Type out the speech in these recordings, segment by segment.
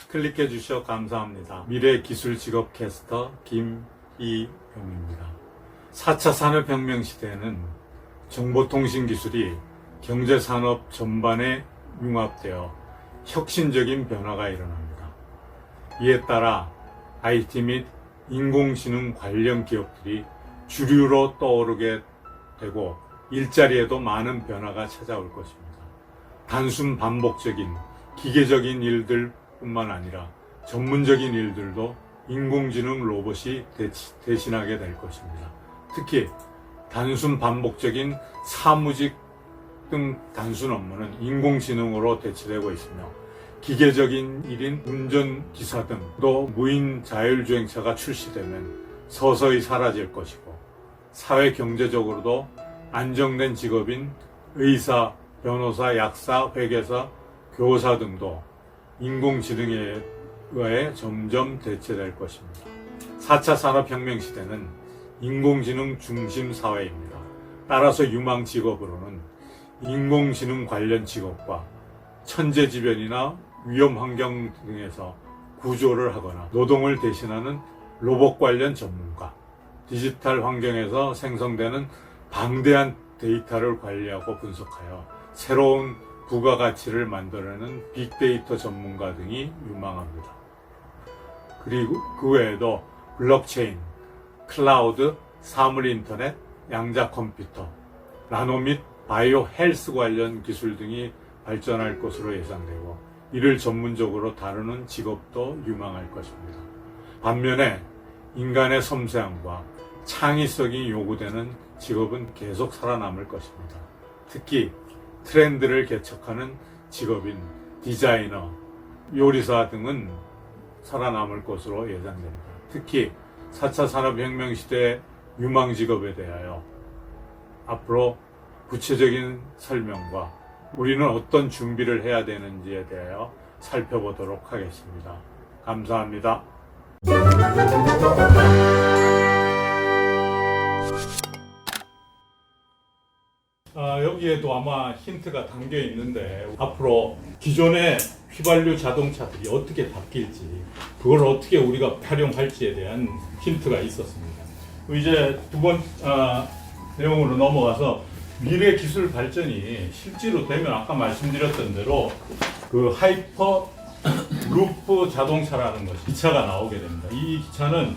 클릭해 주셔서 감사합니다. 미래기술직업 캐스터 김이용입니다. 4차 산업혁명 시대에는 정보통신기술이 경제산업 전반에 융합되어 혁신적인 변화가 일어납니다. 이에 따라 IT 및 인공지능 관련 기업들이 주류로 떠오르게 되고 일자리에도 많은 변화가 찾아올 것입니다. 단순 반복적인 기계적인 일들 뿐만 아니라 전문적인 일들도 인공지능 로봇이 대신하게 될 것입니다. 특히 단순 반복적인 사무직 등 단순 업무는 인공지능으로 대체되고 있으며 기계적인 일인 운전기사 등도 무인 자율주행차가 출시되면 서서히 사라질 것이고 사회 경제적으로도 안정된 직업인 의사, 변호사, 약사, 회계사, 교사 등도 인공지능에 의해 점점 대체될 것입니다. 4차 산업혁명 시대는 인공지능 중심 사회입니다. 따라서 유망 직업으로는 인공지능 관련 직업과 천재지변이나 위험환경 등에서 구조를 하거나 노동을 대신하는 로봇 관련 전문가, 디지털 환경에서 생성되는 방대한 데이터를 관리하고 분석하여 새로운 부가가치를 만들어내는 빅데이터 전문가 등이 유망합니다. 그리고 그 외에도 블록체인, 클라우드, 사물인터넷, 양자컴퓨터, 나노 및 바이오 헬스 관련 기술 등이 발전할 것으로 예상되고 이를 전문적으로 다루는 직업도 유망할 것입니다. 반면에 인간의 섬세함과 창의성이 요구되는 직업은 계속 살아남을 것입니다. 특히 트렌드를 개척하는 직업인 디자이너, 요리사 등은 살아남을 것으로 예상됩니다. 특히 4차 산업혁명 시대 유망 직업에 대하여 앞으로 구체적인 설명과 우리는 어떤 준비를 해야 되는지에 대하여 살펴보도록 하겠습니다. 감사합니다. 여기에도 아마 힌트가 담겨 있는데 앞으로 기존의 휘발유 자동차들이 어떻게 바뀔지 그걸 어떻게 우리가 활용할지에 대한 힌트가 있었습니다. 이제 두 번 내용으로 넘어가서 미래 기술 발전이 실제로 되면 아까 말씀드렸던 대로 그 하이퍼 루프 자동차라는 것이 기차가 나오게 됩니다. 이 기차는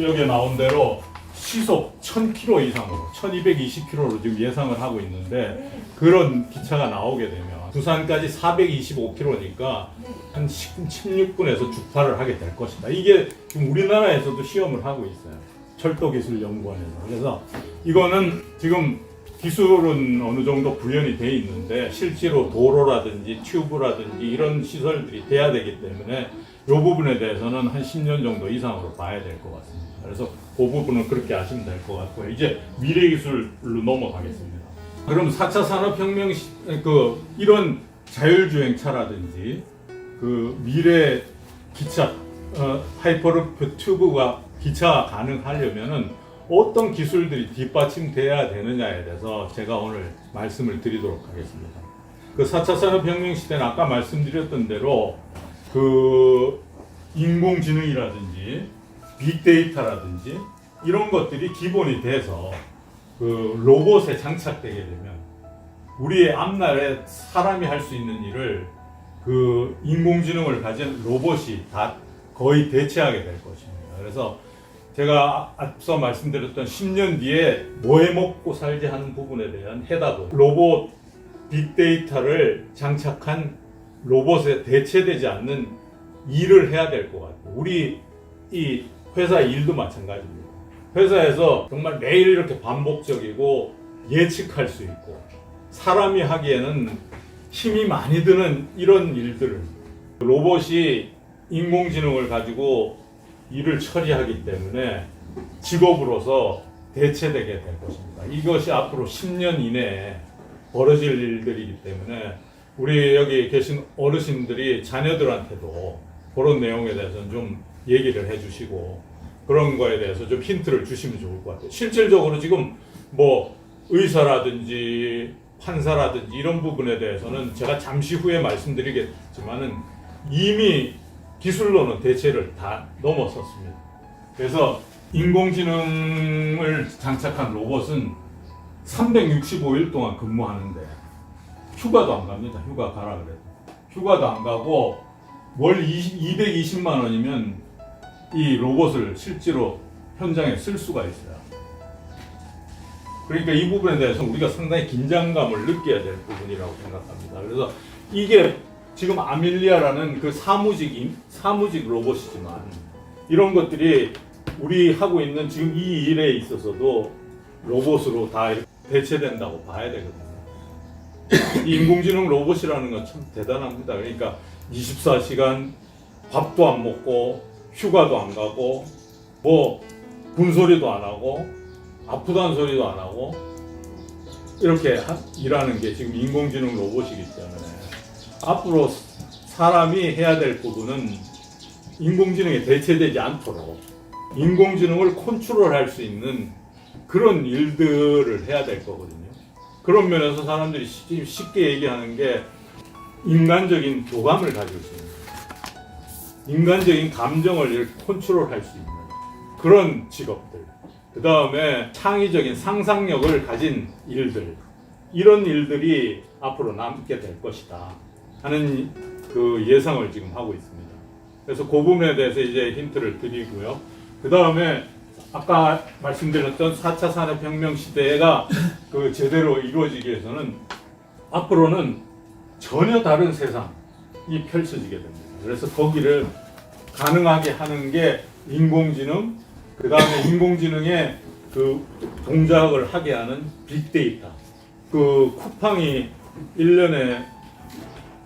여기에 나온 대로 시속 1000km 이상으로 1220km로 지금 예상을 하고 있는데 그런 기차가 나오게 되면 부산까지 425km니까 한 16분에서 주파를 하게 될 것이다. 이게 지금 우리나라에서도 시험을 하고 있어요. 철도기술연구원에서. 그래서 이거는 지금 기술은 어느 정도 구현이 돼 있는데 실제로 도로라든지 튜브라든지 이런 시설들이 돼야 되기 때문에 이 부분에 대해서는 한 10년 정도 이상으로 봐야 될 것 같습니다. 그래서 그 부분은 그렇게 아시면 될 것 같고요. 이제 미래기술로 넘어가겠습니다. 그럼 4차 산업혁명 이런 자율주행차라든지 그 미래 기차 하이퍼루프 튜브가 기차가 가능하려면은 어떤 기술들이 뒷받침돼야 되느냐에 대해서 제가 오늘 말씀을 드리도록 하겠습니다. 그 4차 산업혁명 시대는 아까 말씀드렸던 대로 그 인공지능이라든지 빅데이터라든지 이런 것들이 기본이 돼서 그 로봇에 장착되게 되면 우리의 앞날에 사람이 할 수 있는 일을 그 인공지능을 가진 로봇이 다 거의 대체하게 될 것입니다. 그래서 제가 앞서 말씀드렸던 10년 뒤에 뭐 해 먹고 살지 하는 부분에 대한 해답은 로봇 빅데이터를 장착한 로봇에 대체되지 않는 일을 해야 될 것 같아요. 우리 이 회사 일도 마찬가지입니다. 회사에서 정말 매일 이렇게 반복적이고 예측할 수 있고 사람이 하기에는 힘이 많이 드는 이런 일들을 로봇이 인공지능을 가지고 일을 처리하기 때문에 직업으로서 대체되게 될 것입니다. 이것이 앞으로 10년 이내에 벌어질 일들이기 때문에 우리 여기 계신 어르신들이 자녀들한테도 그런 내용에 대해서는 좀 얘기를 해주시고 그런 거에 대해서 좀 힌트를 주시면 좋을 것 같아요. 실질적으로 지금 뭐 의사라든지 판사라든지 이런 부분에 대해서는 제가 잠시 후에 말씀드리겠지만은 이미 기술로는 대체를 다 넘어섰습니다. 그래서 인공지능을 장착한 로봇은 365일 동안 근무하는데 휴가도 안 갑니다. 휴가 가라 그래도. 휴가도 안 가고 월 220만 원이면 이 로봇을 실제로 현장에 쓸 수가 있어요. 그러니까 이 부분에 대해서 우리가 상당히 긴장감을 느껴야 될 부분이라고 생각합니다. 그래서 이게 지금 아밀리아라는 그 사무직 로봇이지만 이런 것들이 우리 하고 있는 지금 이 일에 있어서도 로봇으로 다 대체된다고 봐야 되거든요. 이 인공지능 로봇이라는 건 참 대단합니다. 그러니까 24시간 밥도 안 먹고 휴가도 안 가고 뭐 분소리도 안 하고 아프다는 소리도 안 하고 이렇게 일하는 게 지금 인공지능 로봇이기 때문에 앞으로 사람이 해야 될 부분은 인공지능에 대체되지 않도록 인공지능을 컨트롤할 수 있는 그런 일들을 해야 될 거거든요. 그런 면에서 사람들이 쉽게 얘기하는 게 인간적인 교감을 가질 수 있는, 인간적인 감정을 컨트롤할 수 있는 그런 직업들, 그 다음에 창의적인 상상력을 가진 일들, 이런 일들이 앞으로 남게 될 것이다 하는 그 예상을 지금 하고 있습니다. 그래서 그 부분에 대해서 이제 힌트를 드리고요. 그 다음에 아까 말씀드렸던 4차 산업혁명 시대가 그 제대로 이루어지기 위해서는 앞으로는 전혀 다른 세상이 펼쳐지게 됩니다. 그래서 거기를 가능하게 하는 게 인공지능, 그 다음에 인공지능의 그 동작을 하게 하는 빅데이터. 그 쿠팡이 1년에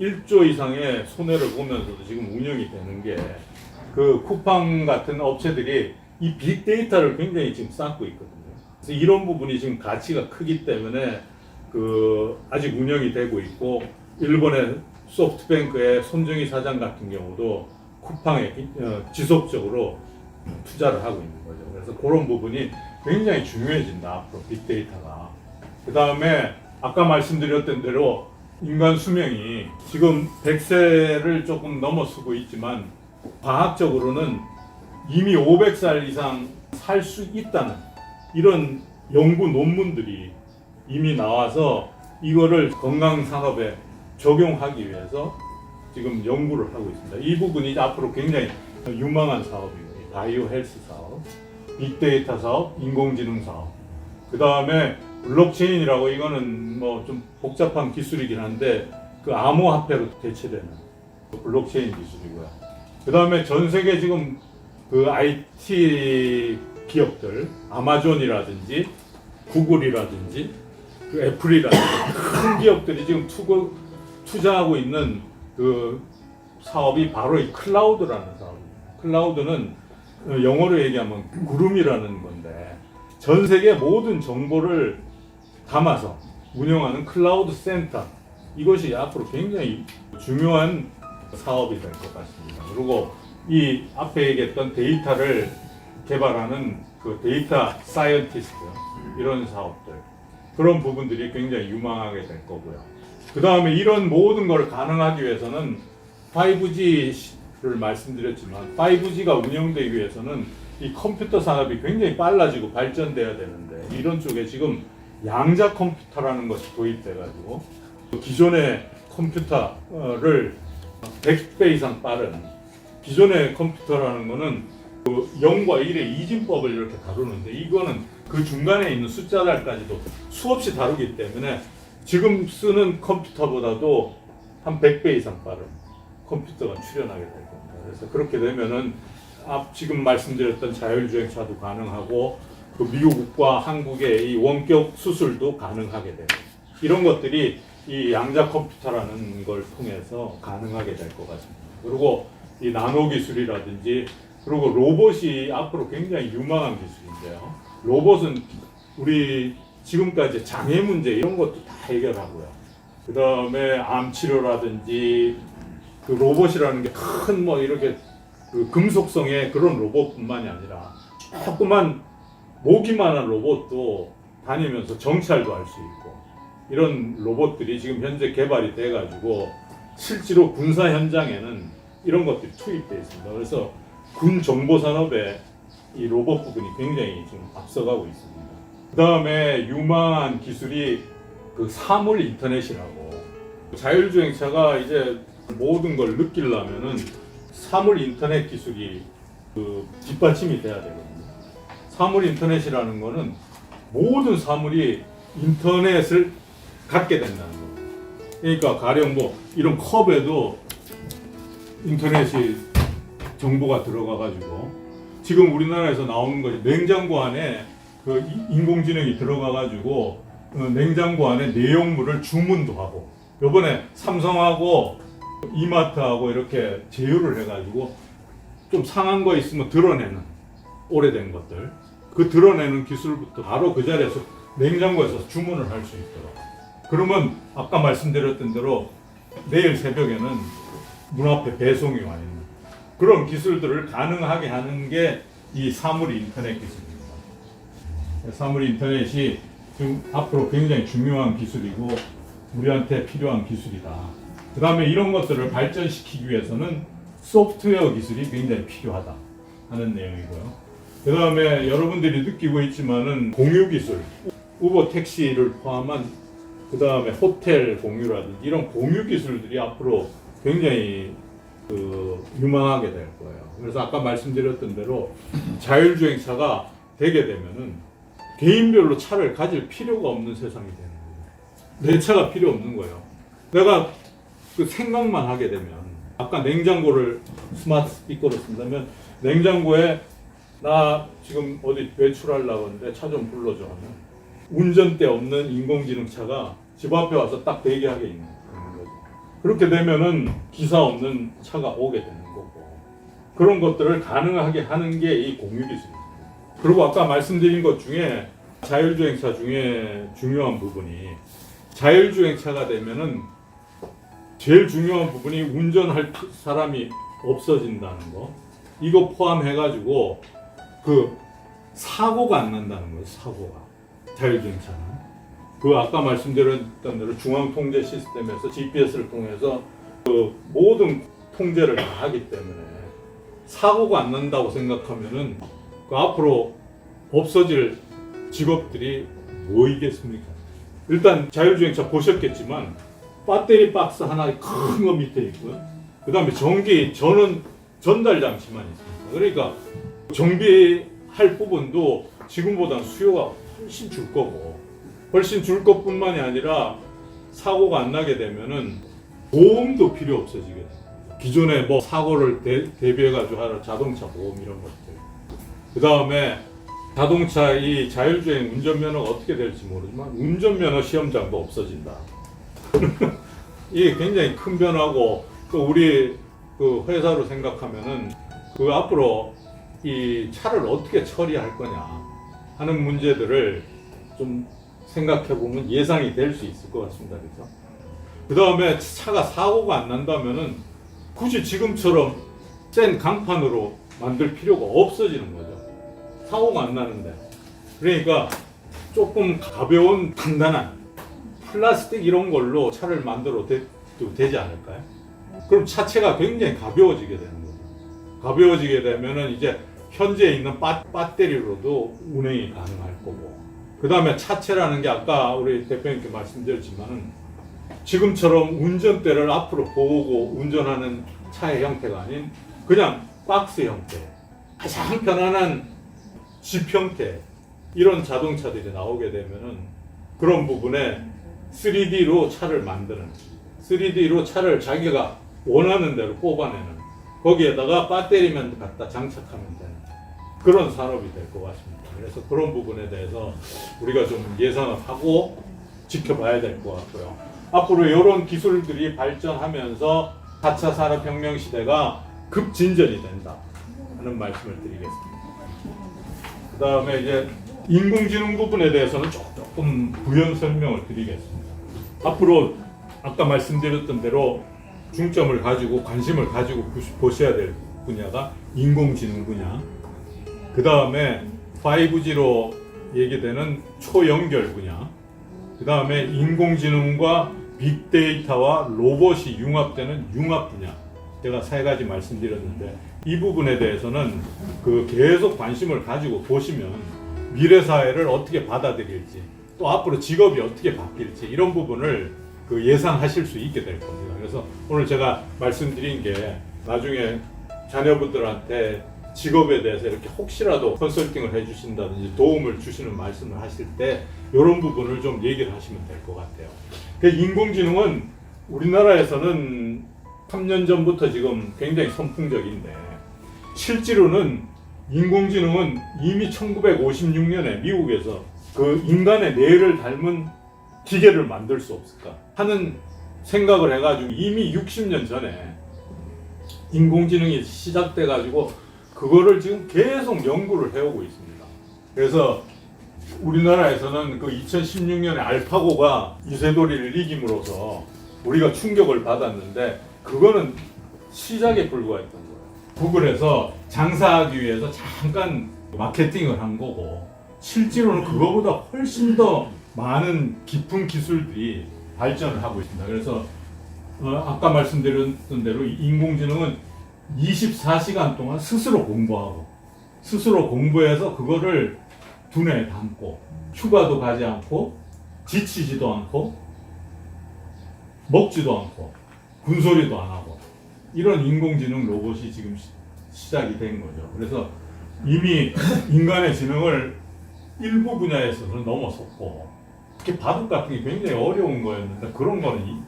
1조 이상의 손해를 보면서도 지금 운영이 되는 게 그 쿠팡 같은 업체들이 이 빅데이터를 굉장히 지금 쌓고 있거든요. 그래서 이런 부분이 지금 가치가 크기 때문에 그 아직 운영이 되고 있고, 일본의 소프트뱅크의 손정희 사장 같은 경우도 쿠팡에 지속적으로 투자를 하고 있는 거죠. 그래서 그런 부분이 굉장히 중요해진다, 앞으로 빅데이터가. 그 다음에 아까 말씀드렸던 대로 인간 수명이 지금 100세를 조금 넘어서고 있지만 과학적으로는 이미 500살 이상 살 수 있다는 이런 연구 논문들이 이미 나와서 이거를 건강산업에 적용하기 위해서 지금 연구를 하고 있습니다. 이 부분이 앞으로 굉장히 유망한 사업입니다. 바이오 헬스 사업, 빅데이터 사업, 인공지능 사업. 그 다음에 블록체인이라고, 이거는 뭐 좀 복잡한 기술이긴 한데 그 암호화폐로 대체되는 블록체인 기술이고요. 그 다음에 전 세계 지금 그 IT 기업들, 아마존이라든지 구글이라든지 그 애플이라든지 큰 기업들이 지금 투자하고 있는 그 사업이 바로 이 클라우드라는 사업입니다. 클라우드는 영어로 얘기하면 구름이라는 건데 전 세계 모든 정보를 담아서 운영하는 클라우드 센터, 이것이 앞으로 굉장히 중요한 사업이 될 것 같습니다. 그리고 이 앞에 얘기했던 데이터를 개발하는 그 데이터 사이언티스트, 이런 사업들, 그런 부분들이 굉장히 유망하게 될 거고요. 그 다음에 이런 모든 걸 가능하기 위해서는 5G를 말씀드렸지만 5G가 운영되기 위해서는 이 컴퓨터 산업이 굉장히 빨라지고 발전돼야 되는데, 이런 쪽에 지금 양자 컴퓨터라는 것이 도입돼가지고 기존의 컴퓨터를 100배 이상 빠른, 기존의 컴퓨터라는 거는 그 0과 1의 이진법을 이렇게 다루는데 이거는 그 중간에 있는 숫자들까지도 수없이 다루기 때문에 지금 쓰는 컴퓨터보다도 한 100배 이상 빠른 컴퓨터가 출현하게 될 겁니다. 그래서 그렇게 되면은 지금 말씀드렸던 자율주행차도 가능하고 그 미국과 한국의 이 원격 수술도 가능하게 돼요. 이런 것들이 이 양자 컴퓨터라는 걸 통해서 가능하게 될 것 같습니다. 그리고 이 나노 기술이라든지, 그리고 로봇이 앞으로 굉장히 유망한 기술인데요. 로봇은 우리 지금까지 장애 문제 이런 것도 다 해결하고요. 그 다음에 암 치료라든지, 그 로봇이라는 게 큰 뭐 이렇게 그 금속성의 그런 로봇뿐만이 아니라 조그만 모기만한 로봇도 다니면서 정찰도 할 수 있고, 이런 로봇들이 지금 현재 개발이 돼가지고 실제로 군사 현장에는 이런 것들이 투입되어 있습니다. 그래서 군 정보 산업에 이 로봇 부분이 굉장히 좀 앞서가고 있습니다. 그 다음에 유망한 기술이 그 사물 인터넷이라고, 자율주행차가 이제 모든 걸 느끼려면은 사물 인터넷 기술이 그 뒷받침이 돼야 되거든요. 사물 인터넷이라는 거는 모든 사물이 인터넷을 갖게 된다는 거예요. 그러니까 가령 뭐 이런 컵에도 인터넷이 정보가 들어가가지고, 지금 우리나라에서 나오는 것이 냉장고 안에 그 인공지능이 들어가가지고 냉장고 안에 내용물을 주문도 하고, 요번에 삼성하고 이마트하고 이렇게 제휴를 해가지고 좀 상한 거 있으면 드러내는, 오래된 것들 그 드러내는 기술부터 바로 그 자리에서 냉장고에서 주문을 할 수 있도록, 그러면 아까 말씀드렸던 대로 내일 새벽에는 문 앞에 배송이 와 있는 그런 기술들을 가능하게 하는 게 이 사물 인터넷 기술입니다. 사물 인터넷이 지금 앞으로 굉장히 중요한 기술이고 우리한테 필요한 기술이다. 그 다음에 이런 것들을 발전시키기 위해서는 소프트웨어 기술이 굉장히 필요하다 하는 내용이고요. 그 다음에 여러분들이 느끼고 있지만은 공유 기술, 우버 택시를 포함한 그 다음에 호텔 공유라든지 이런 공유 기술들이 앞으로 굉장히 유망하게 될 거예요. 그래서 아까 말씀드렸던 대로 자율주행차가 되게 되면은 개인별로 차를 가질 필요가 없는 세상이 되는 거예요. 내 차가 필요 없는 거예요. 내가 그 생각만 하게 되면, 아까 냉장고를 스마트 스피커로 쓴다면 냉장고에 나 지금 어디 외출하려고 하는데 차 좀 불러줘 하면 운전대 없는 인공지능 차가 집 앞에 와서 딱 대기하게 있는 거죠. 그렇게 되면은 기사 없는 차가 오게 되는 거고, 그런 것들을 가능하게 하는 게 이 공유 기술입니다. 그리고 아까 말씀드린 것 중에 자율주행차 중에 중요한 부분이, 자율주행차가 되면은 제일 중요한 부분이 운전할 사람이 없어진다는 거, 이거 포함해가지고 그 사고가 안 난다는 거예요. 사고가, 자율주행차는 그 아까 말씀드렸던 대로 중앙통제 시스템에서 GPS를 통해서 그 모든 통제를 다 하기 때문에 사고가 안 난다고 생각하면은 그 앞으로 없어질 직업들이 뭐이겠습니까? 일단 자율주행차 보셨겠지만 배터리 박스 하나 큰 거 밑에 있고요. 그 다음에 전기 전달 장치만 있습니다. 그러니까 정비할 부분도 지금보다 수요가 훨씬 줄 거고, 훨씬 줄 것뿐만이 아니라 사고가 안 나게 되면은 보험도 필요 없어지게 됩니다. 기존에 뭐 사고를 대비해가지고 하는 자동차 보험 이런 것들. 그 다음에 자동차 이 자율주행 운전면허가 어떻게 될지 모르지만 운전면허 시험장도 없어진다. 이게 굉장히 큰 변화고, 또 우리 그 회사로 생각하면은 그 앞으로 이 차를 어떻게 처리할 거냐 하는 문제들을 좀 생각해 보면 예상이 될 수 있을 것 같습니다. 그래서 그 다음에 차가 사고가 안 난다면은 굳이 지금처럼 센 강판으로 만들 필요가 없어지는 거죠. 사고가 안 나는데. 그러니까 조금 가벼운 단단한 플라스틱 이런 걸로 차를 만들어도 되지 않을까요? 그럼 차체가 굉장히 가벼워지게 되는 거죠. 가벼워지게 되면은 이제 현재 있는 배터리로도 운행이 가능할 거고, 그 다음에 차체라는 게 아까 우리 대표님께 말씀드렸지만은 지금처럼 운전대를 앞으로 보고 운전하는 차의 형태가 아닌 그냥 박스 형태, 가장 편안한 집 형태, 이런 자동차들이 나오게 되면은 그런 부분에 3D로 차를 만드는, 3D로 차를 자기가 원하는 대로 뽑아내는, 거기에다가 배터리만 갖다 장착하면 되는 그런 산업이 될 것 같습니다. 그래서 그런 부분에 대해서 우리가 좀 예상을 하고 지켜봐야 될 것 같고요. 앞으로 이런 기술들이 발전하면서 4차 산업혁명 시대가 급진전이 된다 하는 말씀을 드리겠습니다. 그 다음에 이제 인공지능 부분에 대해서는 조금 부연 설명을 드리겠습니다. 앞으로 아까 말씀드렸던 대로 중점을 가지고 관심을 가지고 보셔야 될 분야가 인공지능 분야, 그 다음에 5G로 얘기되는 초연결 분야, 그 다음에 인공지능과 빅데이터와 로봇이 융합되는 융합 분야, 제가 3가지 말씀드렸는데 이 부분에 대해서는 그 계속 관심을 가지고 보시면 미래 사회를 어떻게 받아들일지 또 앞으로 직업이 어떻게 바뀔지 이런 부분을 그 예상하실 수 있게 될 겁니다. 그래서 오늘 제가 말씀드린 게 나중에 자녀분들한테 직업에 대해서 이렇게 혹시라도 컨설팅을 해주신다든지 도움을 주시는 말씀을 하실 때 이런 부분을 좀 얘기를 하시면 될 것 같아요. 인공지능은 우리나라에서는 3년 전부터 지금 굉장히 선풍적인데 실제로는 인공지능은 이미 1956년에 미국에서 그 인간의 뇌를 닮은 기계를 만들 수 없을까 하는 생각을 해가지고 이미 60년 전에 인공지능이 시작돼가지고 그거를 지금 계속 연구를 해오고 있습니다. 그래서 우리나라에서는 그 2016년에 알파고가 이세돌이를 이김으로써 우리가 충격을 받았는데 그거는 시작에 불과했던 거예요. 구글에서 장사하기 위해서 잠깐 마케팅을 한 거고 실제로는 그거보다 훨씬 더 많은 깊은 기술들이 발전을 하고 있습니다. 그래서 아까 말씀드렸던 대로 인공지능은 24시간 동안 스스로 공부하고 스스로 공부해서 그거를 두뇌에 담고 휴가도 가지 않고 지치지도 않고 먹지도 않고 군소리도 안 하고 이런 인공지능 로봇이 지금 시작이 된 거죠. 그래서 이미 인간의 지능을 일부 분야에서는 넘어섰고 특히 바둑 같은 게 굉장히 어려운 거였는데 그런 거는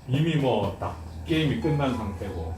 이미 뭐 다 게임이 끝난 상태고